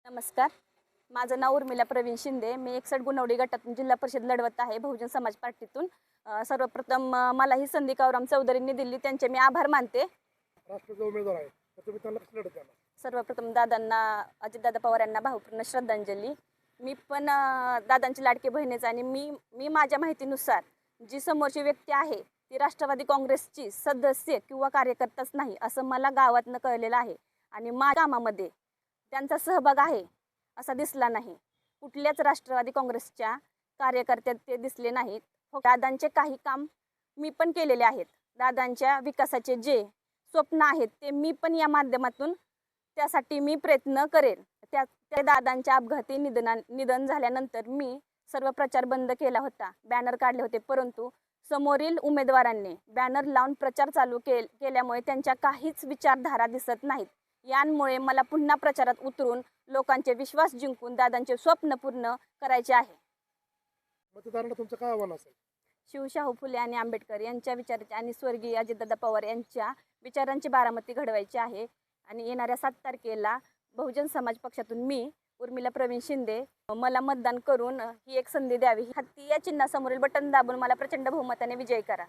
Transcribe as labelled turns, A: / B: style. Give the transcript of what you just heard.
A: नमस्कार. माझं नाव उर्मिला प्रवीण शिंदे. मी 61 गुणवडी गटातून जिल्हा परिषद लढवत आहे बहुजन समाज पार्टीतून. सर्वप्रथम मला ही संधी कावराम चौधरींनी दिली, त्यांचे मी आभार मानते.
B: राष्ट्राचा उमेदवार आहे तर तुम्ही त्यांना कसं लढत द्याल?
A: सर्वप्रथम दादांना, अजितदादा पवार यांना भावपूर्ण श्रद्धांजली. मी पण दादांची लाडकी बहीणच आणि मी माझ्या माहितीनुसार जी समोरची व्यक्ती आहे ती राष्ट्रवादी काँग्रेसची सदस्य किंवा कार्यकर्ताच नाही असं मला गावातनं कळलेलं आहे. आणि माझ्या कामामध्ये त्यांचा सहभाग आहे असा दिसला नाही. कुठल्याच राष्ट्रवादी काँग्रेसच्या कार्यकर्त्यात ते दिसले नाहीत. दादांचे काही काम मी पण केलेले आहेत. दादांच्या विकासाचे जे स्वप्न आहेत ते मी पण या माध्यमातून त्यासाठी मी प्रयत्न करेन. त्या दादांच्या अपघाती निधन झाल्यानंतर मी सर्व प्रचार बंद केला होता, बॅनर काढले होते, परंतु समोरील उमेदवारांनी बॅनर लावून प्रचार चालू केल्यामुळे त्यांच्या काहीच विचारधारा दिसत नाहीत. यामुळे मला पुन्हा प्रचारात उतरून लोकांचे विश्वास जिंकून दादांचे स्वप्न पूर्ण करायचे आहे.
B: मतदारांना तुमचं काय आव्हान असेल?
A: शिवशाहू फुले आणि आंबेडकर यांच्या विचारांची आणि स्वर्गीय अजितदादा पवार यांच्या विचारांची बारामती घडवायची आहे. आणि येणाऱ्या 7 तारखेला बहुजन समाज पक्षातून मी उर्मिला प्रवीण शिंदे मला मतदान करून ही एक संधी द्यावी. हत्ती या चिन्हासमोरील बटन दाबून मला प्रचंड बहुमताने विजयी करा.